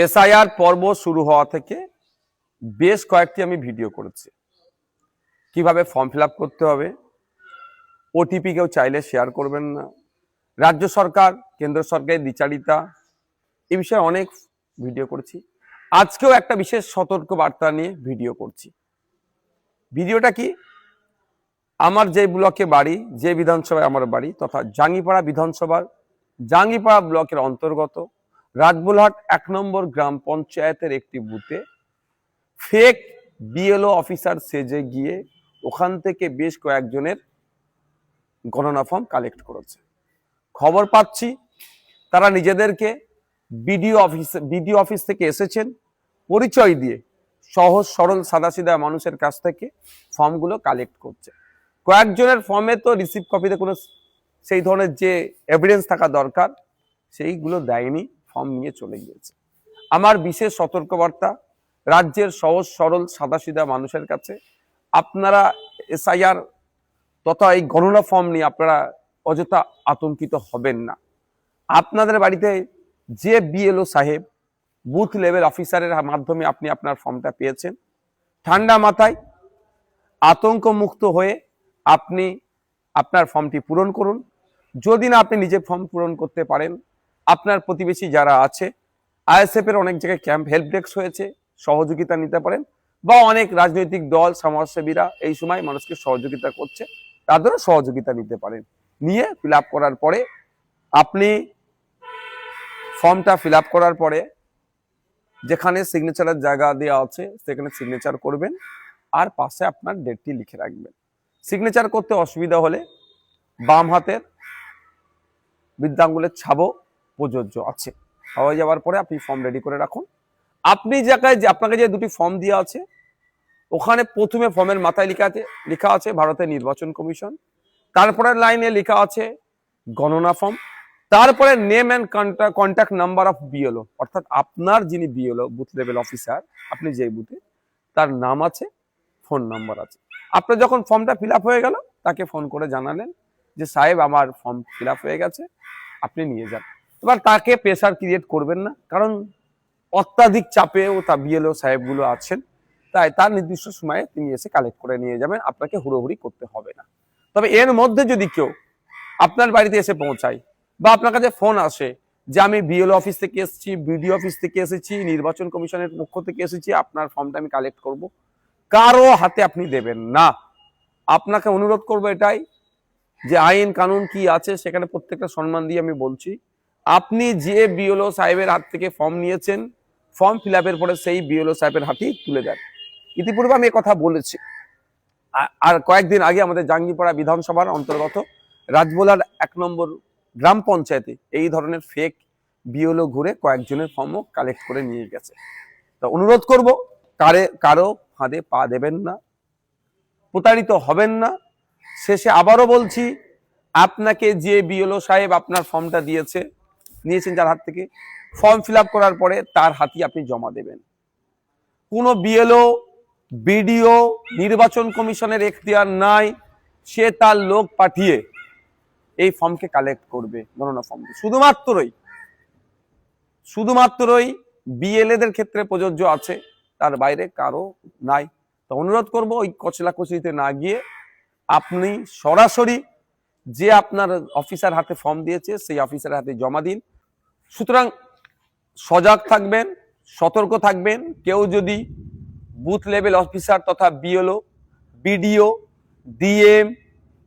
SIR পর্ব শুরু হওয়া থেকে বেশ কয়েকটি আমি ভিডিও করেছি। কিভাবে ফর্ম ফিল আপ করতে হবে, ওটিপি কেউ চাইলে শেয়ার করবেন না, রাজ্য সরকার কেন্দ্র সরকারের দ্বিচারিতা, এই বিষয়ে অনেক ভিডিও করেছি। আজকেও একটা বিশেষ সতর্ক বার্তা নিয়ে ভিডিও করছি। ভিডিওটা কি, আমার যে ব্লকে বাড়ি, যে বিধানসভায় আমার বাড়ি তথা জাঙ্গিপাড়া বিধানসভার জাঙ্গিপাড়া ব্লকের অন্তর্গত রাজবোলহাট 1 নম্বর গ্রাম পঞ্চায়েতের একটি বুথে ফেক বিএলও অফিসার সেজে গিয়ে ওখান থেকে বেশ কয়েকজনের গণনা ফর্ম কালেক্ট করেছে। খবর পাচ্ছি তারা নিজেদেরকে বিডিও অফিস থেকে এসেছেন পরিচয় দিয়ে সহজ সরল সাদাসিধা মানুষের কাছ থেকে ফর্মগুলো কালেক্ট করছে। কয়েকজনের ফর্মে তো রিসিভ কপিতে কোনো সেই ধরনের যে এভিডেন্স থাকা দরকার সেইগুলো দেয়নি, ফর্ম নিয়ে চলে গিয়েছে। আমার বিশেষ সতর্কবার্তা রাজ্যের সহজ সরল সাদাসিধা মানুষের কাছে, আপনারা এসআইআর তথা এই গণনা ফর্ম নিয়ে আপনারা অযথা আতঙ্কিত হবেন না। আপনাদের বাড়িতে যে বিএলও সাহেব বুথ লেভেল অফিসারের মাধ্যমে আপনি আপনার ফর্মটা পেয়েছেন, ঠান্ডা মাথায় আতঙ্ক মুক্ত হয়ে আপনি আপনার ফর্মটি পূরণ করুন। যদি না আপনি নিজে ফর্ম পূরণ করতে পারেন, আপনার প্রতিবেশী যারা আছে, আইএসএফ এর অনেক জায়গায় ক্যাম্প হেল্প ডেস্ক হয়েছে, সহযোগিতা নিতে পারেন, বা অনেক রাজনৈতিক দল সমাজসেবীরা এই সময় মানুষকে সহযোগিতা করছে, তাদেরও সহযোগিতা নিতে পারেন। নিয়ে ফিল আপ করার পরে আপনি ফর্মটা ফিল আপ করার পরে যেখানে সিগনেচারের জায়গা দেওয়া আছে সেখানে সিগনেচার করবেন, আর পাশে আপনার ডেটটি লিখে রাখবেন। সিগনেচার করতে অসুবিধা হলে বাম হাতের বৃদ্ধাঙ্গুলের ছাপও প্রযোজ্য আছে। হয়ে যাওয়ার পরে আপনি ফর্ম রেডি করে রাখুন। আপনি আপনাকে যে দুটি ফর্ম দেওয়া আছে ওখানে প্রথমে ফর্মের মাথায় লেখা আছে ভারতের নির্বাচন কমিশন, তারপরে লাইনে লেখা আছে গণনা ফর্ম, তারপরে name and contact number of BLO, অর্থাৎ আপনার যিনি বিএলও বুথ লেভেল অফিসার, আপনি যেই বুথে, তার নাম আছে, ফোন নাম্বার আছে। আপনার যখন ফর্মটা ফিল আপ হয়ে গেল তাকে ফোন করে জানালেন যে সাহেব আমার ফর্ম ফিল আপ হয়ে গেছে, আপনি নিয়ে যান। এবার তাকে প্রেসার ক্রিয়েট করবেন না, কারণ অত্যাধিক চাপেও তা বিএলও সাহেবগুলো আছেন, তাই তার নির্দিষ্ট সময়ে তিনি এসে কালেক্ট করে নিয়ে যাবেন, আপনাকে হুড়োহুড়ি করতে হবে না। তবে এর মধ্যে যদি কেউ আপনার বাড়িতে এসে পৌঁছায় বা আপনার কাছে ফোন আসে যে আমি বিএলও অফিস থেকে এসেছি, বিডিও অফিস থেকে এসেছি, নির্বাচন কমিশনের পক্ষ থেকে এসেছি, আপনার ফর্মটা আমি কালেক্ট করব, কারো হাতে আপনি দেবেন না। আপনাকে অনুরোধ করবো এটাই যে আইন কানুন কি আছে সেখানে প্রত্যেকটা সম্মান দিয়ে আমি বলছি, আপনি যে বিএলও সাহেবের হাত থেকে ফর্ম নিয়েছেন, ফর্ম ফিল আপের পরে সেই বিএলও সাহেবের হাতেই তুলে দেন। ইতিপূর্বে আমি কথা বলেছি। আর কয়েকদিন আগে আমাদের জাঙ্গিপাড়া বিধানসভার অন্তর্গত রাজবোলহাট 1 নম্বর গ্রাম পঞ্চায়েতে এই ধরনের ফেক বিএলও ঘুরে কয়েকজনের ফর্মও কালেক্ট করে নিয়ে গেছে। তো অনুরোধ করব কারো ফাঁদে পা দেবেন না, প্রতারিত হবেন না। শেষে আবারও বলছি, আপনাকে যে বিএলও সাহেব আপনার ফর্মটা নিয়েছেন যার হাত থেকে, ফর্ম ফিল আপ করার পরে তার হাতে আপনি জমা দেবেন। কোনো বিএলও বিডিও নির্বাচন কমিশনের এখতিয়ার নাই, সে তার লোক পাঠিয়ে এই ফর্মকে কালেক্ট করবে, গণনা ফর্ম। শুধুমাত্রই বিএলএদের ক্ষেত্রে প্রযোজ্য আছে, তার বাইরে কারো নাই। তো অনুরোধ করব ওই কচলাকচলিতে না গিয়ে আপনি সরাসরি যে আপনার অফিসার হাতে ফর্ম দিয়েছে সেই অফিসার হাতে জমা দিন। সুতরাং সজাগ থাকবেন, সতর্ক থাকবেন। কেউ যদি বুথ লেভেল অফিসার তথা বিএলও, বিডিও, ডিএম,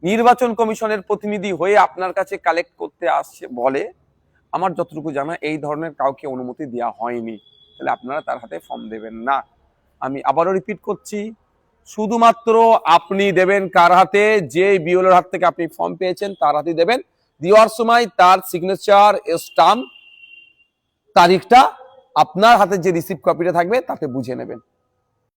নির্বাচন কমিশনের প্রতিনিধি হয়ে আপনার কাছে কালেক্ট করতে আসছে বলে, আমার যতটুকু জানা এই ধরনের কাউকে অনুমতি দেওয়া হয়নি, তাহলে আপনারা তার হাতে ফর্ম দেবেন না। আমি আবারও রিপিট করছি, শুধুমাত্র আপনি দেবেন কার হাতে, যে বিএলওর হাত থেকে আপনি ফর্ম পেয়েছেন তার হাতে দেবেন। দেওয়ার সময় তার সিগনেচার, স্টাম্প, তারিখটা আপনার হাতে যে রিসিভ কপিটা থাকবে তাতে বুঝে নেবেন।